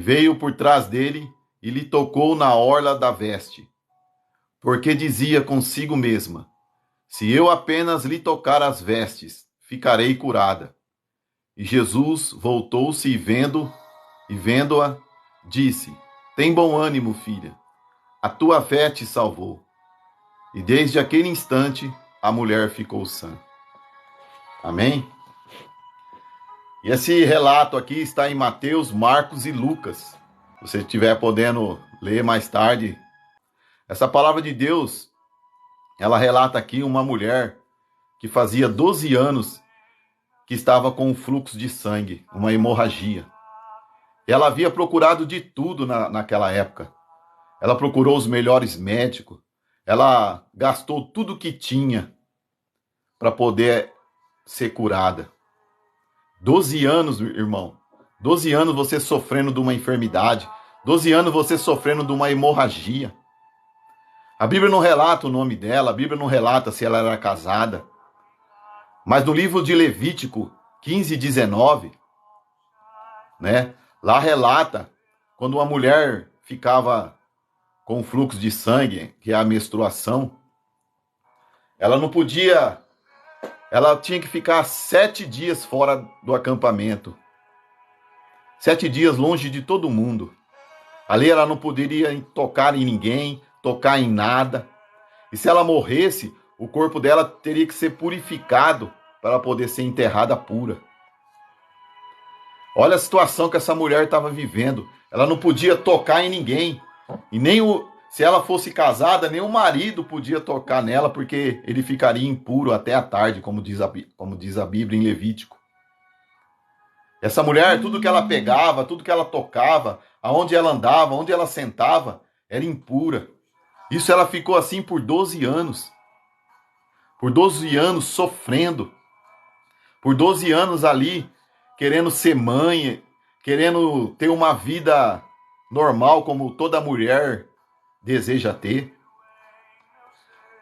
Veio por trás dele e lhe tocou na orla da veste, porque dizia consigo mesma: se eu apenas lhe tocar as vestes, ficarei curada. E Jesus voltou-se e vendo-a, disse: tem bom ânimo, filha, a tua fé te salvou. E desde aquele instante a mulher ficou sã. Amém? E esse relato aqui está em Mateus, Marcos e Lucas. Se você estiver podendo ler mais tarde, essa palavra de Deus, ela relata aqui uma mulher que fazia 12 anos que estava com um fluxo de sangue, uma hemorragia. Ela havia procurado de tudo naquela época. Ela procurou os melhores médicos, ela gastou tudo que tinha para poder ser curada. 12 anos, irmão. 12 anos você sofrendo de uma enfermidade. 12 anos você sofrendo de uma hemorragia. A Bíblia não relata o nome dela, a Bíblia não relata se ela era casada. Mas no livro de Levítico 15 e 19, né, lá relata quando uma mulher ficava com fluxo de sangue, que é a menstruação, ela tinha que ficar 7 dias fora do acampamento. 7 dias longe de todo mundo. Ali ela não poderia tocar em ninguém, tocar em nada. E se ela morresse, o corpo dela teria que ser purificado para poder ser enterrada pura. Olha a situação que essa mulher estava vivendo. Ela não podia tocar em ninguém. E se ela fosse casada, nem o marido podia tocar nela, porque ele ficaria impuro até a tarde, como diz a Bíblia em Levítico. Essa mulher, tudo que ela pegava, tudo que ela tocava, aonde ela andava, onde ela sentava, era impura. Isso ela ficou assim por 12 anos. Por 12 anos sofrendo. Por 12 anos ali, querendo ser mãe, querendo ter uma vida normal como toda mulher deseja ter.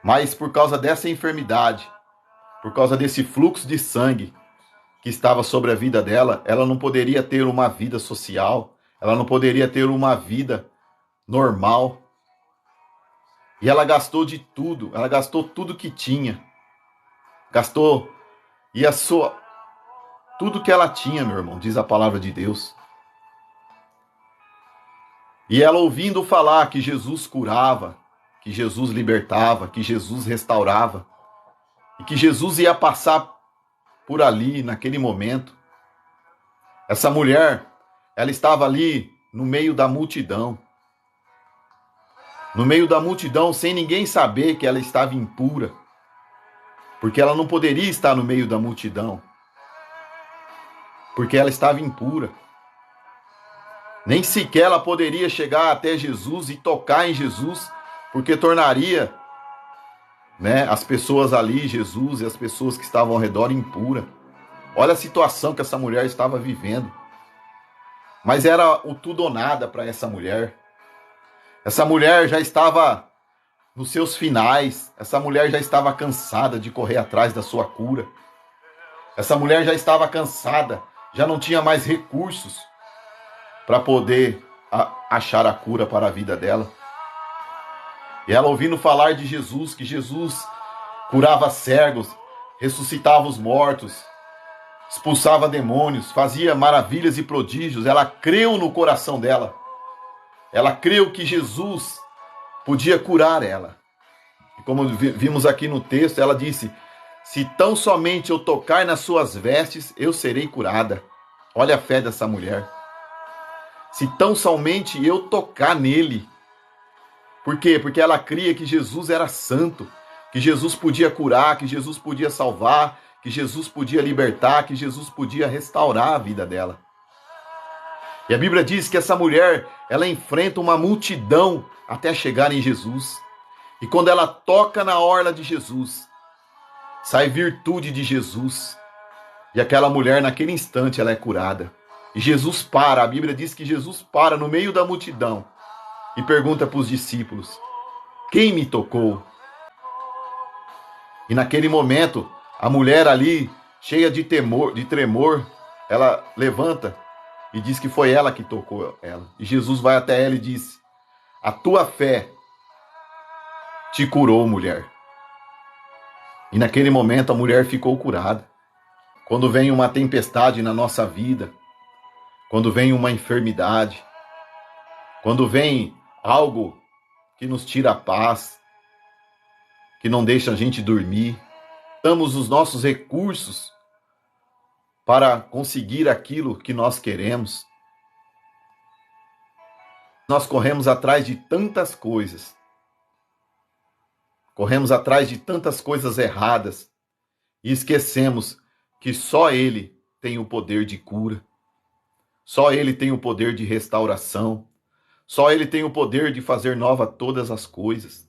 Mas por causa dessa enfermidade, por causa desse fluxo de sangue que estava sobre a vida dela, ela não poderia ter uma vida social, ela não poderia ter uma vida normal. E ela gastou de tudo, ela gastou tudo que tinha. Gastou tudo que ela tinha, meu irmão, diz a palavra de Deus. E ela ouvindo falar que Jesus curava, que Jesus libertava, que Jesus restaurava, e que Jesus ia passar por ali, naquele momento. Essa mulher, ela estava ali no meio da multidão. No meio da multidão, sem ninguém saber que ela estava impura. Porque ela não poderia estar no meio da multidão. Porque ela estava impura. Nem sequer ela poderia chegar até Jesus e tocar em Jesus, porque tornaria, né, as pessoas ali, Jesus e as pessoas que estavam ao redor, impura. Olha a situação que essa mulher estava vivendo. Mas era o tudo ou nada para essa mulher. Essa mulher já estava nos seus finais. Essa mulher já estava cansada de correr atrás da sua cura. Essa mulher já estava cansada, já não tinha mais recursos para poder achar a cura para a vida dela. E ela ouvindo falar de Jesus, que Jesus curava cegos, ressuscitava os mortos, expulsava demônios, fazia maravilhas e prodígios. Ela creu no coração dela. Ela creu que Jesus podia curar ela. E como vimos aqui no texto, ela disse: se tão somente eu tocar nas suas vestes, eu serei curada. Olha a fé dessa mulher. Se tão somente eu tocar nele. Por quê? Porque ela cria que Jesus era santo, que Jesus podia curar, que Jesus podia salvar, que Jesus podia libertar, que Jesus podia restaurar a vida dela. E a Bíblia diz que essa mulher, ela enfrenta uma multidão até chegar em Jesus. E quando ela toca na orla de Jesus, sai virtude de Jesus. E aquela mulher, naquele instante, ela é curada. E Jesus para, a Bíblia diz que Jesus para no meio da multidão e pergunta para os discípulos: quem me tocou? E naquele momento, a mulher ali, cheia de tremor, ela levanta e diz que foi ela que tocou ela. E Jesus vai até ela e diz: a tua fé te curou, mulher. E naquele momento a mulher ficou curada. Quando vem uma tempestade na nossa vida, quando vem uma enfermidade, quando vem algo que nos tira a paz, que não deixa a gente dormir, damos os nossos recursos para conseguir aquilo que nós queremos. Nós corremos atrás de tantas coisas. Corremos atrás de tantas coisas erradas e esquecemos que só Ele tem o poder de cura. Só Ele tem o poder de restauração. Só Ele tem o poder de fazer nova todas as coisas.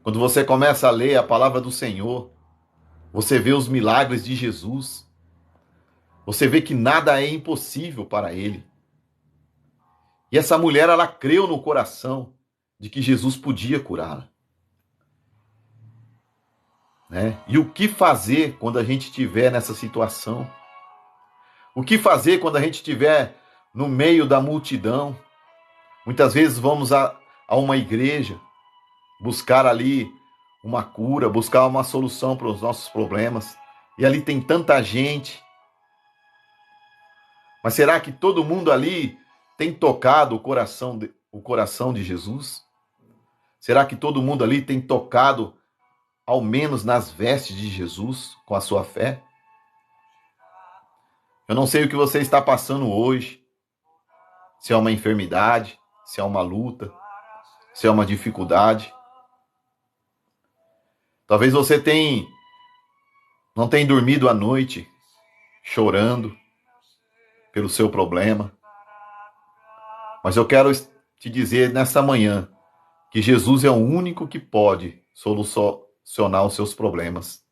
Quando você começa a ler a palavra do Senhor, você vê os milagres de Jesus. Você vê que nada é impossível para Ele. E essa mulher, ela creu no coração de que Jesus podia curá-la. Né? E o que fazer quando a gente estiver nessa situação? O que fazer quando a gente estiver no meio da multidão? Muitas vezes vamos a uma igreja buscar ali uma cura, buscar uma solução para os nossos problemas. E ali tem tanta gente. Mas será que todo mundo ali tem tocado o coração de Jesus? Será que todo mundo ali tem tocado ao menos nas vestes de Jesus com a sua fé? Eu não sei o que você está passando hoje. Se é uma enfermidade, se é uma luta, se é uma dificuldade. Talvez você não tenha dormido à noite chorando pelo seu problema. Mas eu quero te dizer nessa manhã que Jesus é o único que pode solucionar os seus problemas.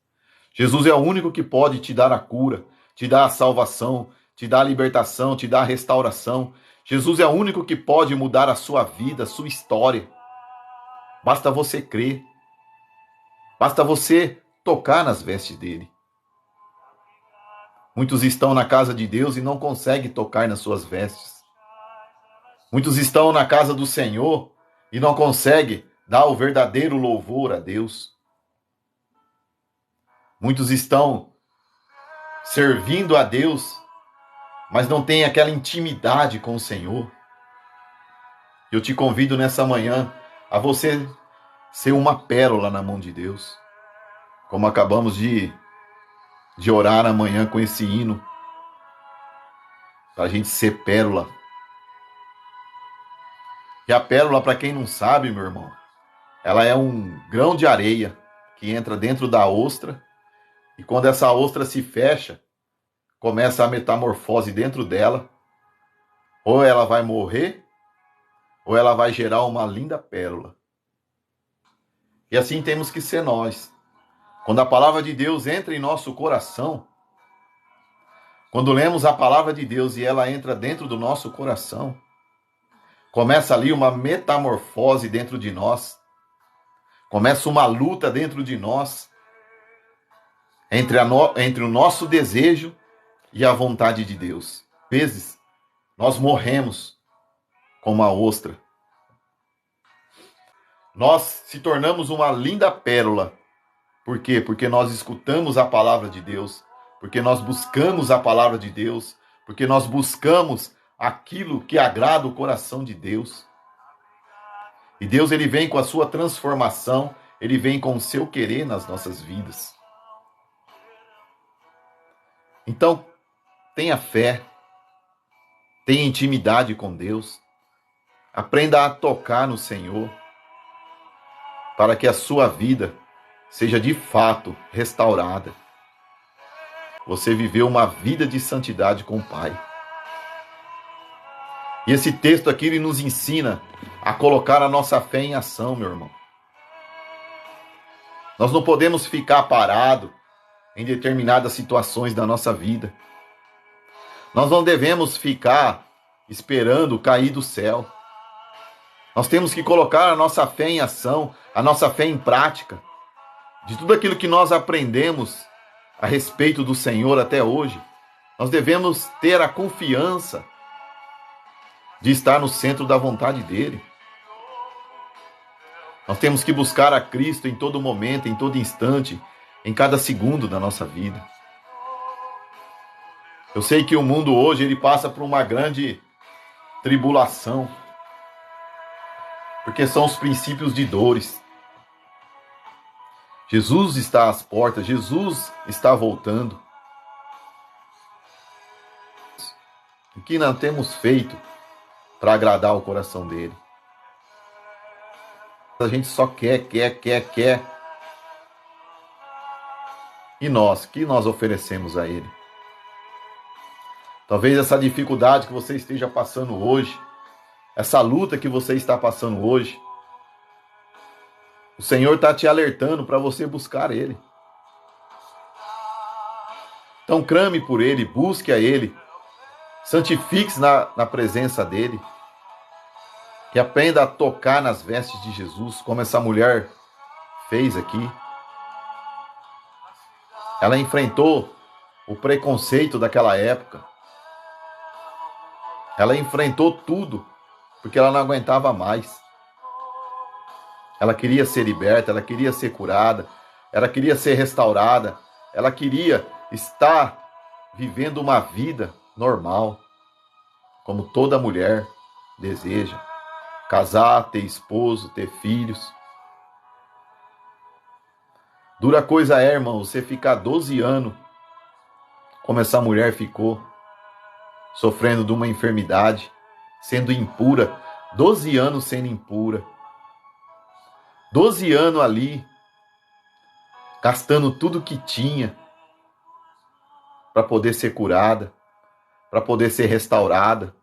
Jesus é o único que pode te dar a cura, te dar a salvação, te dar a libertação, te dar a restauração. Jesus é o único que pode mudar a sua vida, a sua história. Basta você crer. Basta você tocar nas vestes dele. Muitos estão na casa de Deus e não conseguem tocar nas suas vestes. Muitos estão na casa do Senhor e não conseguem dar o verdadeiro louvor a Deus. Muitos estão servindo a Deus, mas não têm aquela intimidade com o Senhor. Eu te convido nessa manhã a você ser uma pérola na mão de Deus. Como acabamos de orar amanhã com esse hino. Para a gente ser pérola. E a pérola, para quem não sabe, meu irmão, ela é um grão de areia que entra dentro da ostra. E quando essa ostra se fecha, começa a metamorfose dentro dela. Ou ela vai morrer, ou ela vai gerar uma linda pérola. E assim temos que ser nós. Quando a palavra de Deus entra em nosso coração, quando lemos a palavra de Deus e ela entra dentro do nosso coração, começa ali uma metamorfose dentro de nós, começa uma luta dentro de nós, entre o nosso desejo e a vontade de Deus. Às vezes, nós morremos como a ostra. Nós se tornamos uma linda pérola. Por quê? Porque nós escutamos a palavra de Deus, porque nós buscamos a palavra de Deus, porque nós buscamos aquilo que agrada o coração de Deus. E Deus, ele vem com a sua transformação, ele vem com o seu querer nas nossas vidas. Então, tenha fé, tenha intimidade com Deus, aprenda a tocar no Senhor, para que a sua vida seja de fato restaurada. Você viveu uma vida de santidade com o Pai. E esse texto aqui ele nos ensina a colocar a nossa fé em ação, meu irmão. Nós não podemos ficar parados em determinadas situações da nossa vida. Nós não devemos ficar esperando cair do céu. Nós temos que colocar a nossa fé em ação, a nossa fé em prática. De tudo aquilo que nós aprendemos a respeito do Senhor até hoje, Nós devemos ter a confiança de estar no centro da vontade dele. Nós temos que buscar a Cristo em todo momento, em todo instante, em cada segundo da nossa vida. Eu sei que o mundo hoje ele passa por uma grande tribulação, porque são os princípios de dores. Jesus está às portas, Jesus está voltando. O que nós temos feito para agradar o coração dele? A gente só quer. E nós, o que nós oferecemos a ele? Talvez essa dificuldade que você esteja passando hoje, essa luta que você está passando hoje, o Senhor está te alertando para você buscar ele. Então clame por ele, busque a ele, santifique-se na presença dele, que aprenda a tocar nas vestes de Jesus, como essa mulher fez aqui. Ela enfrentou o preconceito daquela época. Ela enfrentou tudo, porque ela não aguentava mais. Ela queria ser liberta, ela queria ser curada, ela queria ser restaurada, ela queria estar vivendo uma vida normal, como toda mulher deseja. Casar, ter esposo, ter filhos. Dura coisa é, irmão, você ficar 12 anos, como essa mulher ficou, sofrendo de uma enfermidade, sendo impura, 12 anos sendo impura, 12 anos ali, gastando tudo que tinha, para poder ser curada, para poder ser restaurada,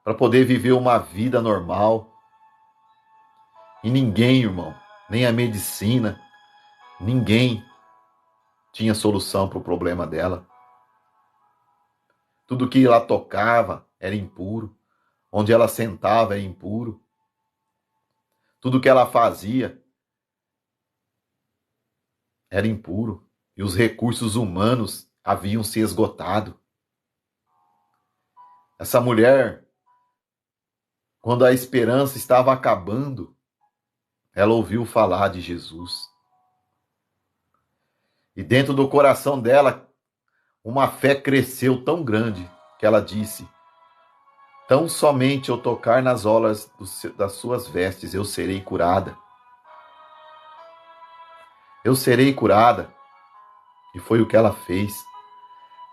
para poder viver uma vida normal. E ninguém, irmão, nem a medicina, ninguém tinha solução para o problema dela. Tudo que ela tocava era impuro. Onde ela sentava era impuro. Tudo que ela fazia era impuro. E os recursos humanos haviam se esgotado. Essa mulher, quando a esperança estava acabando, ela ouviu falar de Jesus. E dentro do coração dela, uma fé cresceu tão grande que ela disse: tão somente eu tocar nas orlas das suas vestes, eu serei curada. Eu serei curada. E foi o que ela fez.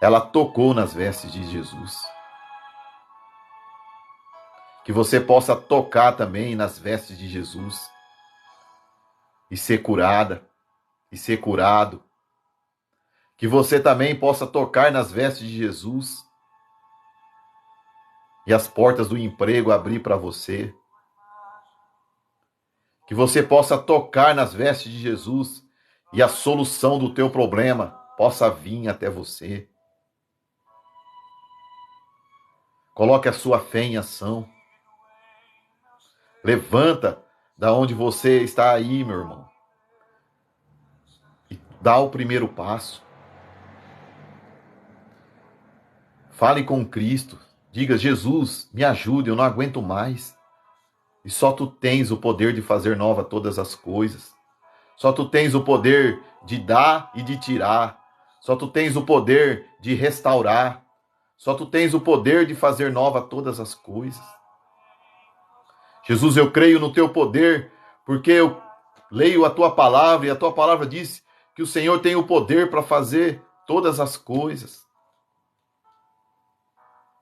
Ela tocou nas vestes de Jesus. Que você possa tocar também nas vestes de Jesus. E ser curada. E ser curado. Que você também possa tocar nas vestes de Jesus. E as portas do emprego abrir para você. Que você possa tocar nas vestes de Jesus. E a solução do teu problema possa vir até você. Coloque a sua fé em ação. Levanta da onde você está aí, meu irmão. E dá o primeiro passo. Fale com Cristo. Diga: Jesus, me ajude, eu não aguento mais. E só tu tens o poder de fazer nova todas as coisas. Só tu tens o poder de dar e de tirar. Só tu tens o poder de restaurar. Só tu tens o poder de fazer nova todas as coisas. Jesus, eu creio no teu poder, porque eu leio a tua palavra e a tua palavra diz que o Senhor tem o poder para fazer todas as coisas.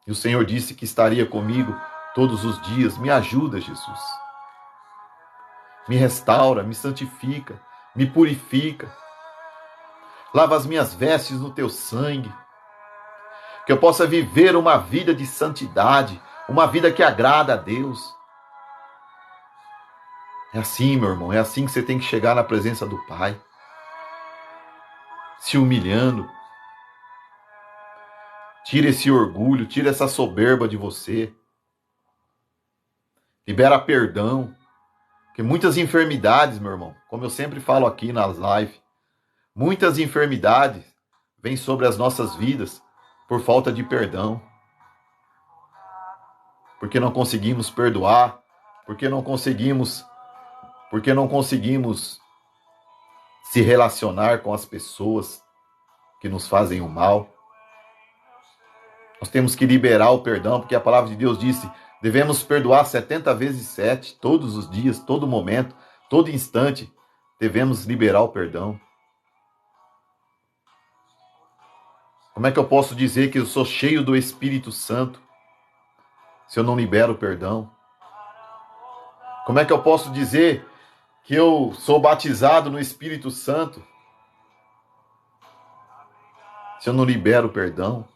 E o Senhor disse que estaria comigo todos os dias. Me ajuda, Jesus. Me restaura, me santifica, me purifica. Lava as minhas vestes no teu sangue. Que eu possa viver uma vida de santidade, uma vida que agrada a Deus. É assim, meu irmão, é assim que você tem que chegar na presença do Pai. Se humilhando. Tira esse orgulho, tira essa soberba de você. Libera perdão. Porque muitas enfermidades, meu irmão, como eu sempre falo aqui nas lives, muitas enfermidades vêm sobre as nossas vidas por falta de perdão. Porque não conseguimos perdoar, porque não conseguimos se relacionar com as pessoas que nos fazem o mal. Nós temos que liberar o perdão, porque a palavra de Deus disse: devemos perdoar 70 vezes 7, todos os dias, todo momento, todo instante, devemos liberar o perdão. Como é que eu posso dizer que eu sou cheio do Espírito Santo se eu não libero o perdão? Como é que eu posso dizer que eu sou batizado no Espírito Santo se eu não libero o perdão?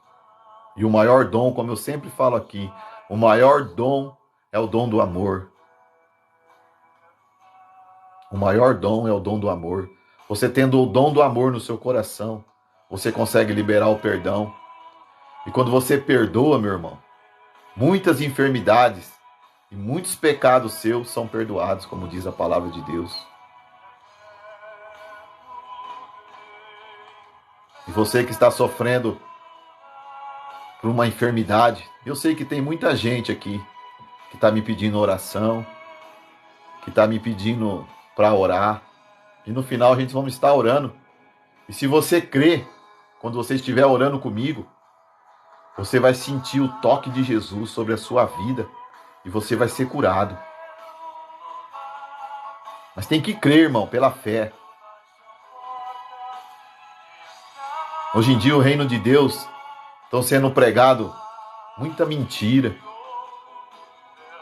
E o maior dom, como eu sempre falo aqui, o maior dom é o dom do amor. O maior dom é o dom do amor. Você tendo o dom do amor no seu coração, você consegue liberar o perdão. E quando você perdoa, meu irmão, muitas enfermidades e muitos pecados seus são perdoados, como diz a palavra de Deus. E você que está sofrendo por uma enfermidade, eu sei que tem muita gente aqui que está me pedindo oração, que está me pedindo para orar. E no final a gente vamos estar orando. E se você crê, quando você estiver orando comigo, você vai sentir o toque de Jesus sobre a sua vida e você vai ser curado. Mas tem que crer, irmão, pela fé. Hoje em dia o reino de Deus estão sendo pregado muita mentira,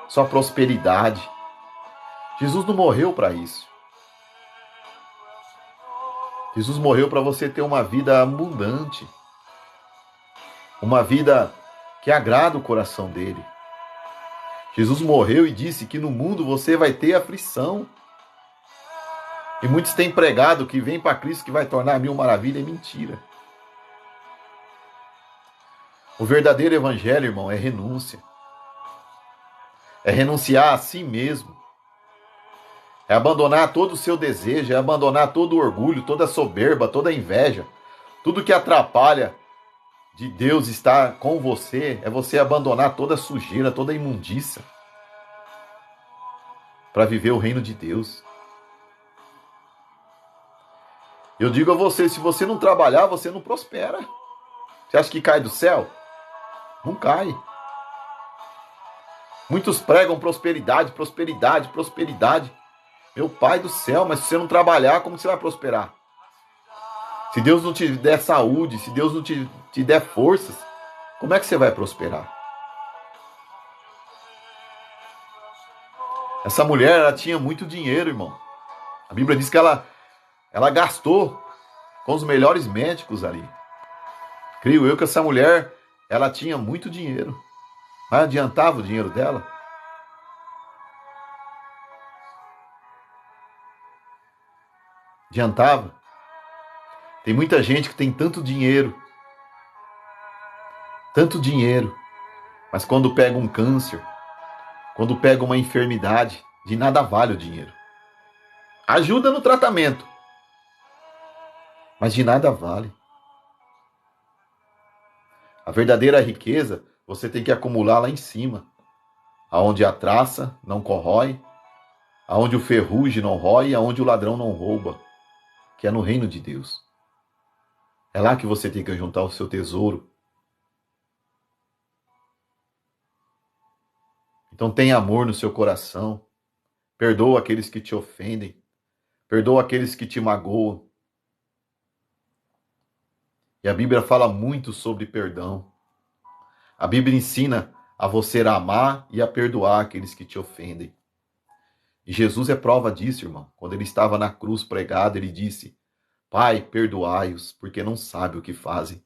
só prosperidade. Jesus não morreu para isso. Jesus morreu para você ter uma vida abundante, uma vida que agrada o coração dele. Jesus morreu e disse que no mundo você vai ter aflição. E muitos têm pregado que vem para Cristo que vai tornar mil maravilhas, é mentira. O verdadeiro evangelho, irmão, é renúncia. É renunciar a si mesmo. É abandonar todo o seu desejo, é abandonar todo o orgulho, toda a soberba, toda a inveja. Tudo que atrapalha de Deus estar com você, é você abandonar toda a sujeira, toda a imundícia, para viver o reino de Deus. Eu digo a você, se você não trabalhar, você não prospera. Você acha que cai do céu? Não cai. Muitos pregam prosperidade, prosperidade, prosperidade. Meu Pai do céu, mas se você não trabalhar, como você vai prosperar? Se Deus não te der saúde, se Deus não te der forças, como é que você vai prosperar? Essa mulher, ela tinha muito dinheiro, irmão. A Bíblia diz que ela gastou com os melhores médicos ali. Creio eu que essa mulher, ela tinha muito dinheiro. Mas adiantava o dinheiro dela? Adiantava? Tem muita gente que tem tanto dinheiro, mas quando pega um câncer, quando pega uma enfermidade, de nada vale o dinheiro. Ajuda no tratamento, mas de nada vale. A verdadeira riqueza você tem que acumular lá em cima, aonde a traça não corrói, aonde o ferrugem não rói, aonde o ladrão não rouba, que é no reino de Deus. É lá que você tem que juntar o seu tesouro. Então tenha amor no seu coração. Perdoa aqueles que te ofendem. Perdoa aqueles que te magoam. E a Bíblia fala muito sobre perdão. A Bíblia ensina a você amar e a perdoar aqueles que te ofendem. E Jesus é prova disso, irmão. Quando ele estava na cruz pregado, ele disse: Pai, perdoai-os, porque não sabem o que fazem.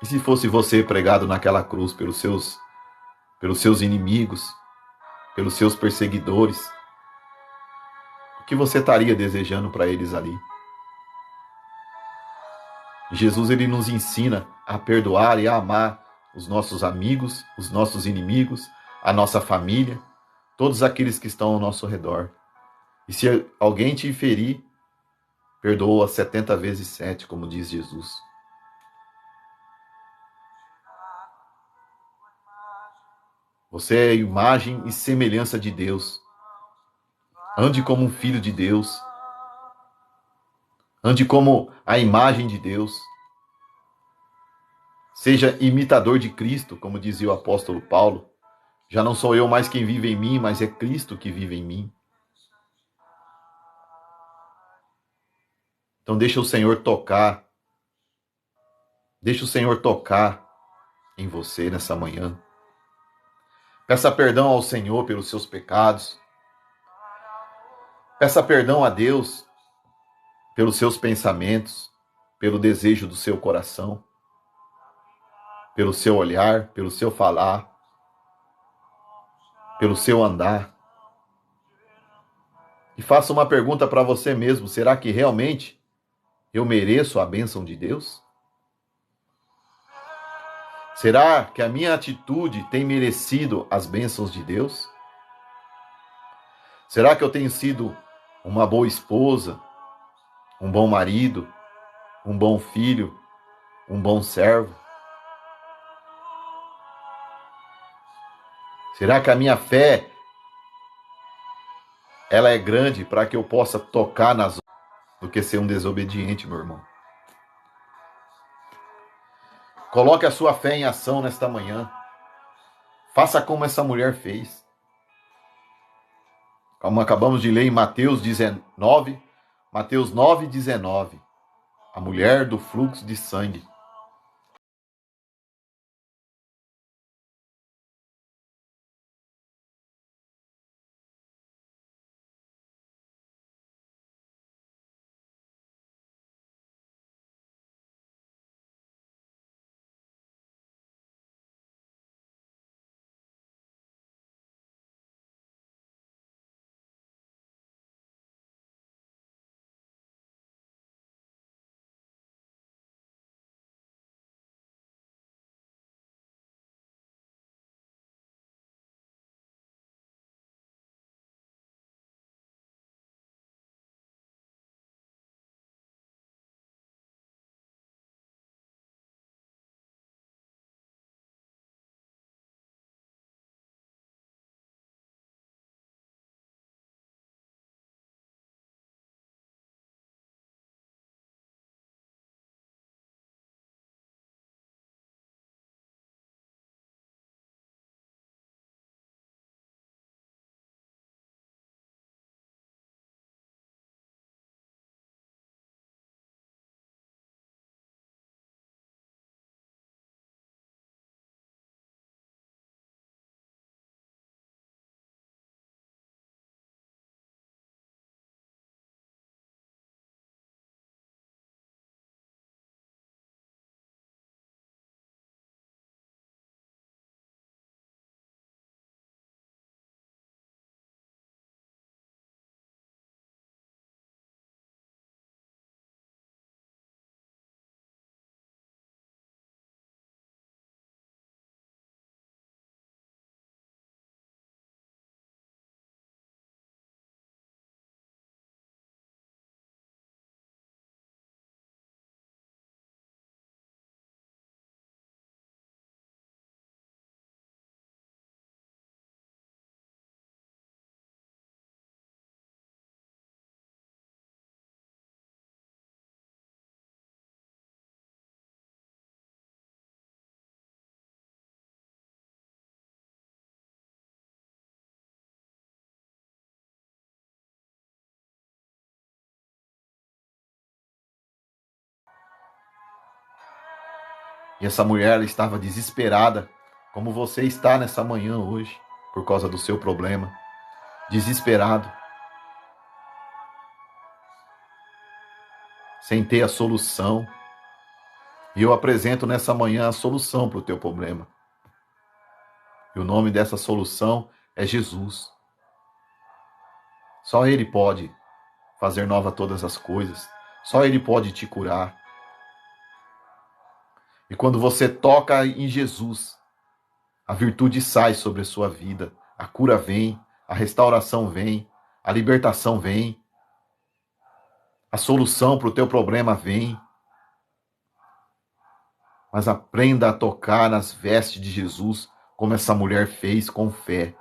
E se fosse você pregado naquela cruz pelos seus inimigos, pelos seus perseguidores, o que você estaria desejando para eles ali? Jesus, ele nos ensina a perdoar e a amar os nossos amigos, os nossos inimigos, a nossa família, todos aqueles que estão ao nosso redor. E se alguém te ferir, perdoa 70 vezes 7, como diz Jesus. Você é imagem e semelhança de Deus. Ande como um filho de Deus. Ande como a imagem de Deus. Seja imitador de Cristo, como dizia o apóstolo Paulo. Já não sou eu mais quem vive em mim, mas é Cristo que vive em mim. Então deixa o Senhor tocar. Deixa o Senhor tocar em você nessa manhã. Peça perdão ao Senhor pelos seus pecados. Peça perdão a Deus pelos seus pensamentos, pelo desejo do seu coração, pelo seu olhar, pelo seu falar, pelo seu andar. E faça uma pergunta para você mesmo: será que realmente eu mereço a bênção de Deus? Será que a minha atitude tem merecido as bênçãos de Deus? Será que eu tenho sido uma boa esposa, um bom marido, um bom filho, um bom servo? Será que a minha fé ela é grande para que eu possa tocar nas outras do que ser um desobediente, meu irmão? Coloque a sua fé em ação nesta manhã. Faça como essa mulher fez. Como acabamos de ler em Mateus 19, Mateus 9:19. A mulher do fluxo de sangue. E essa mulher ela estava desesperada, como você está nessa manhã hoje, por causa do seu problema. Desesperado, sem ter a solução. E eu apresento nessa manhã a solução para o teu problema. E o nome dessa solução é Jesus. Só Ele pode fazer nova todas as coisas. Só Ele pode te curar. E quando você toca em Jesus, a virtude sai sobre a sua vida. A cura vem, a restauração vem, a libertação vem. a solução para o teu problema vem. Mas aprenda a tocar nas vestes de Jesus, como essa mulher fez com fé.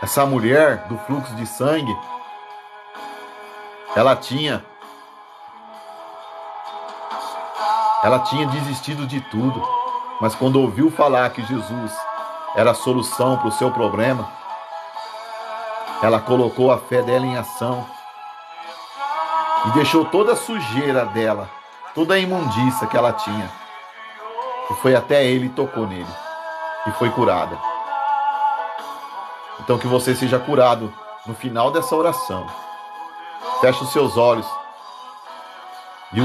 Essa mulher do fluxo de sangue, ela tinha desistido de tudo, mas quando ouviu falar que Jesus era a solução para o seu problema, ela colocou a fé dela em ação e deixou toda a sujeira dela, toda a imundícia que ela tinha, e foi até ele e tocou nele, e foi curada. Então que você seja curado no final dessa oração. Feche os seus olhos e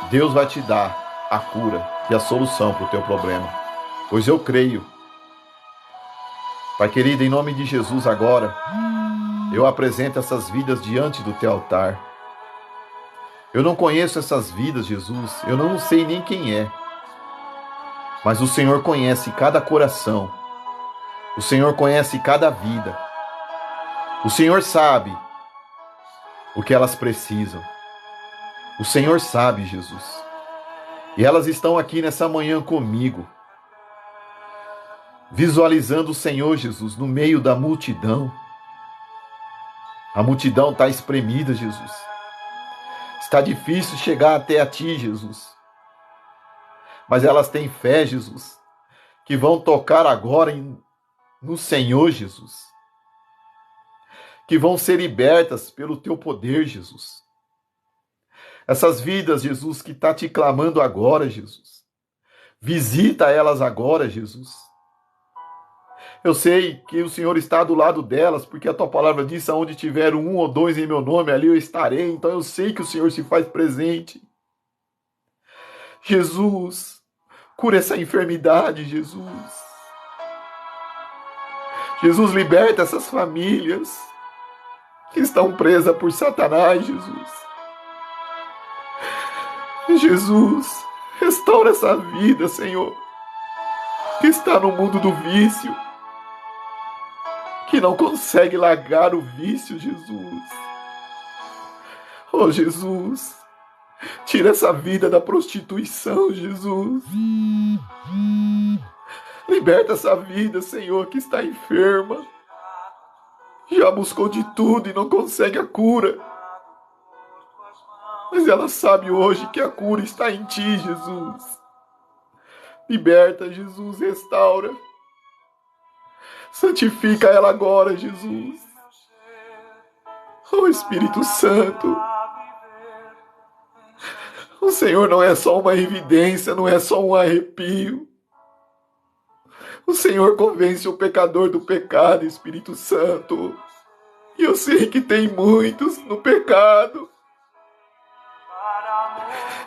Deus vai te dar a cura e a solução para o teu problema, pois eu creio. Pai querido, em nome de Jesus agora, eu apresento essas vidas diante do teu altar. Eu não conheço essas vidas, Jesus, eu não sei nem quem é, mas o Senhor conhece cada coração, o Senhor conhece cada vida, o Senhor sabe o que elas precisam, o Senhor sabe, Jesus, e elas estão aqui nessa manhã comigo, visualizando o Senhor, Jesus, no meio da multidão. A multidão está espremida, Jesus. Está difícil chegar até a Ti, Jesus. Mas elas têm fé, Jesus, que vão tocar agora no Senhor, Jesus. Que vão ser libertas pelo Teu poder, Jesus. Essas vidas, Jesus, que está te clamando agora, Jesus. Visita elas agora, Jesus. Eu sei que o Senhor está do lado delas, porque a tua palavra diz: aonde tiver um ou dois em meu nome, ali eu estarei. Então eu sei que o Senhor se faz presente. Jesus, cura essa enfermidade, Jesus. Jesus, liberta essas famílias que estão presas por Satanás, Jesus. Jesus, restaura essa vida, Senhor, que está no mundo do vício, que não consegue largar o vício, Jesus. Oh, Jesus, tira essa vida da prostituição, Jesus. Liberta essa vida, Senhor, que está enferma. Já buscou de tudo e não consegue a cura. Mas ela sabe hoje que a cura está em Ti, Jesus. Liberta, Jesus, restaura. Santifica ela agora, Jesus. Oh, Espírito Santo. O Senhor não é só uma evidência, não é só um arrepio. O Senhor convence o pecador do pecado, Espírito Santo. E eu sei que tem muitos no pecado.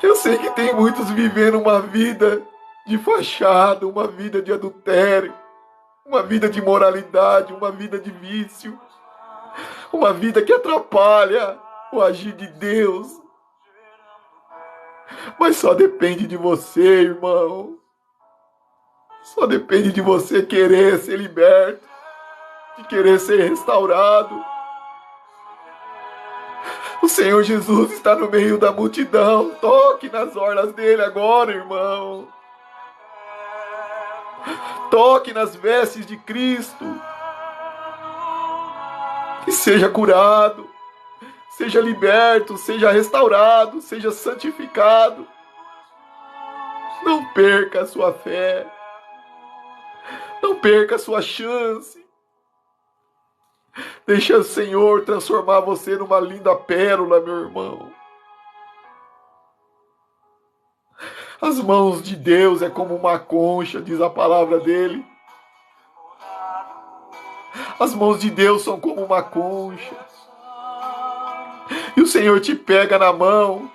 Eu sei que tem muitos vivendo uma vida de fachada, uma vida de adultério, uma vida de imoralidade, uma vida de vício, uma vida que atrapalha o agir de Deus. Mas só depende de você, irmão. Só depende de você querer ser liberto, de querer ser restaurado. O Senhor Jesus está no meio da multidão. Toque nas orlas dele agora, irmão. Toque nas vestes de Cristo. E seja curado, seja liberto, seja restaurado, seja santificado. Não perca a sua fé. Não perca a sua chance. Deixa o Senhor transformar você numa linda pérola, meu irmão. As mãos de Deus é como uma concha, diz a palavra dele. As mãos de Deus são como uma concha. E o Senhor te pega na mão.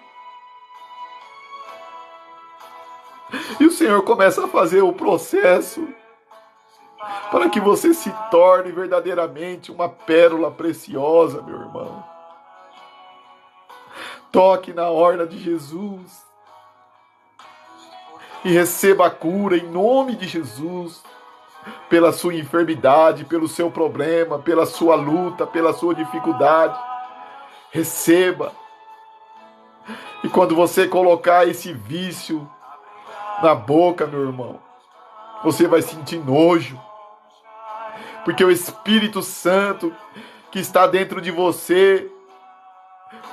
E o Senhor começa a fazer o processo para que você se torne verdadeiramente uma pérola preciosa, meu irmão. Toque na orla de Jesus e receba a cura em nome de Jesus, pela sua enfermidade, pelo seu problema, pela sua luta, pela sua dificuldade. Receba. E quando você colocar esse vício na boca, meu irmão, você vai sentir nojo. Porque o Espírito Santo que está dentro de você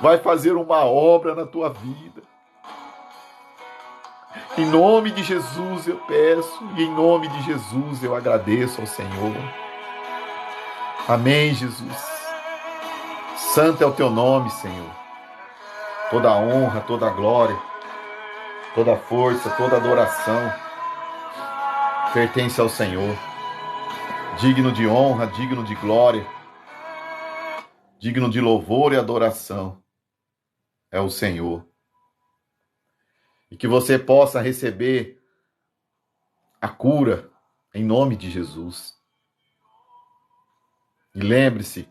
vai fazer uma obra na tua vida. Em nome de Jesus eu peço e em nome de Jesus eu agradeço ao Senhor. Amém, Jesus. Santo é o teu nome, Senhor. Toda a honra, toda a glória, toda a força, toda a adoração pertence ao Senhor. Digno de honra, digno de glória, digno de louvor e adoração é o Senhor. E que você possa receber a cura em nome de Jesus. E lembre-se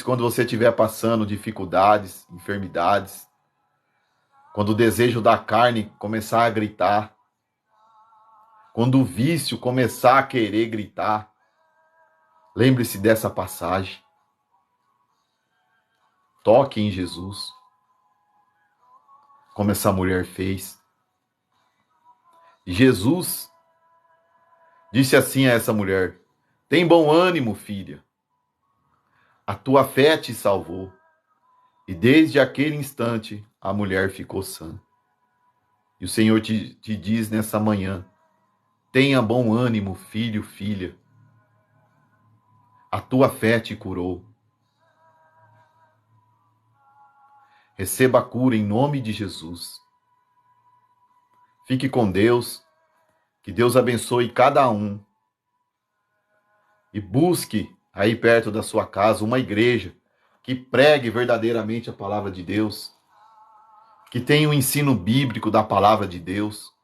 quando você estiver passando dificuldades, enfermidades, quando o desejo da carne começar a gritar, quando o vício começar a querer gritar, lembre-se dessa passagem. Toque em Jesus, como essa mulher fez. E Jesus disse assim a essa mulher: tem bom ânimo, filha. A tua fé te salvou. E desde aquele instante a mulher ficou sã. E o Senhor te diz nessa manhã: tenha bom ânimo, filho, filha. A tua fé te curou. Receba a cura em nome de Jesus. Fique com Deus. Que Deus abençoe cada um. E busque aí perto da sua casa uma igreja que pregue verdadeiramente a palavra de Deus. Que tenha um ensino bíblico da palavra de Deus.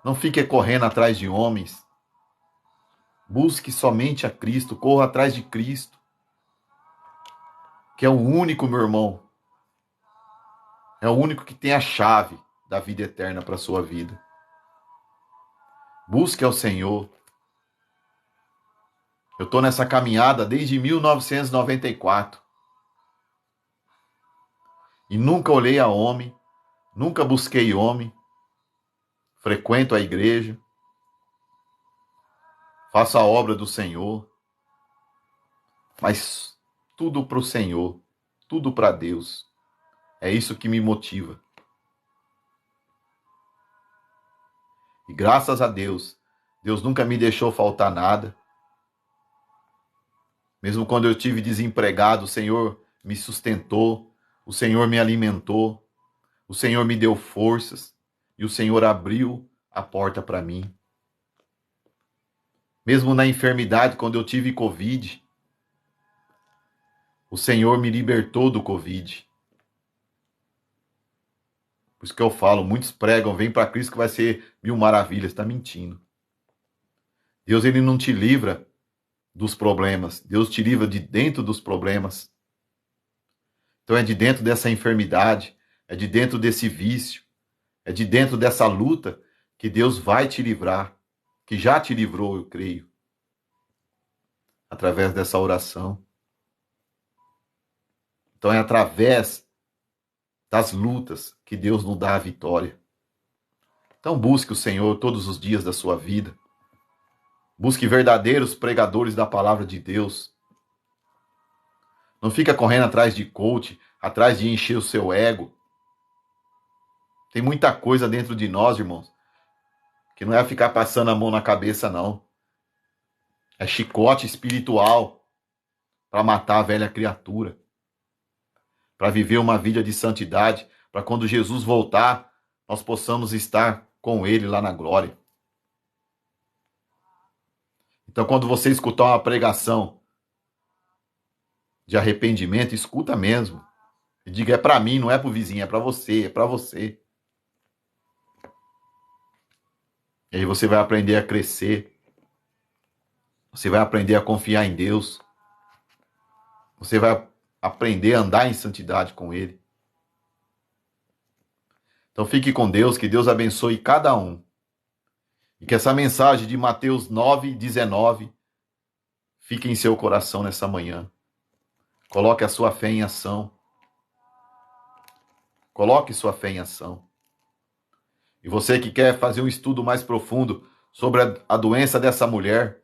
Não fique correndo atrás de homens. Busque somente a Cristo. Corra atrás de Cristo. Que é o único, meu irmão. É o único que tem a chave da vida eterna para a sua vida. Busque ao Senhor. Eu estou nessa caminhada desde 1994. E nunca olhei a homem, nunca busquei homem. Frequento a igreja. Faço a obra do Senhor. Mas tudo para o Senhor, tudo para Deus. É isso que me motiva. E graças a Deus, Deus nunca me deixou faltar nada. Mesmo quando eu estive desempregado, o Senhor me sustentou, o Senhor me alimentou, o Senhor me deu forças e o Senhor abriu a porta para mim. Mesmo na enfermidade, quando eu tive Covid, o Senhor me libertou do Covid. Por isso que eu falo, muitos pregam, vem para Cristo que vai ser mil maravilhas. Está mentindo. Deus, ele não te livra dos problemas. Deus te livra de dentro dos problemas. Então é de dentro dessa enfermidade, é de dentro desse vício, é de dentro dessa luta que Deus vai te livrar, que já te livrou, eu creio, através dessa oração. Então é através das lutas que Deus nos dá a vitória. Então busque o Senhor todos os dias da sua vida. Busque verdadeiros pregadores da palavra de Deus. Não fica correndo atrás de coach, atrás de encher o seu ego. Tem muita coisa dentro de nós, irmãos, que não é ficar passando a mão na cabeça, não. É chicote espiritual para matar a velha criatura. Para viver uma vida de santidade, para quando Jesus voltar, nós possamos estar com Ele lá na glória. Então, quando você escutar uma pregação de arrependimento, escuta mesmo. E diga, é para mim, não é para o vizinho, é para você, é para você. E aí você vai aprender a crescer. Você vai aprender a confiar em Deus. Você vai aprender a andar em santidade com Ele. Então fique com Deus, que Deus abençoe cada um. E que essa mensagem de Mateus 9:19 fique em seu coração nessa manhã. Coloque a sua fé em ação. Coloque sua fé em ação. E você que quer fazer um estudo mais profundo sobre a doença dessa mulher.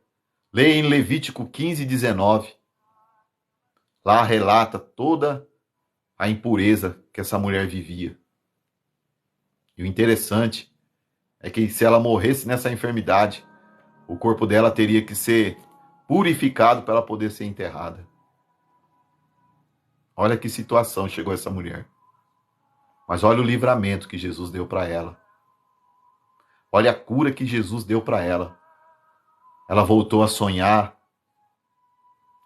Leia em Levítico 15, 19. Lá relata toda a impureza que essa mulher vivia. E o interessante é que se ela morresse nessa enfermidade, o corpo dela teria que ser purificado para ela poder ser enterrada. Olha que situação chegou essa mulher. Mas olha o livramento que Jesus deu para ela. Olha a cura que Jesus deu para ela. Ela voltou a sonhar.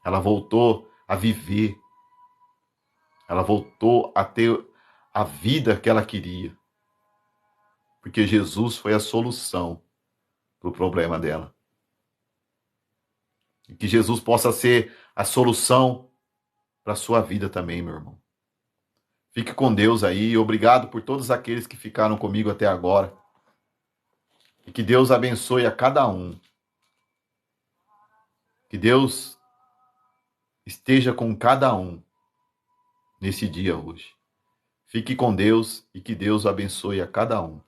Ela voltou a viver. Ela voltou a ter a vida que ela queria. Porque Jesus foi a solução para o problema dela. E que Jesus possa ser a solução para a sua vida também, meu irmão. Fique com Deus aí. Obrigado por todos aqueles que ficaram comigo até agora. E que Deus abençoe a cada um. Que Deus esteja com cada um nesse dia hoje. Fique com Deus e que Deus abençoe a cada um.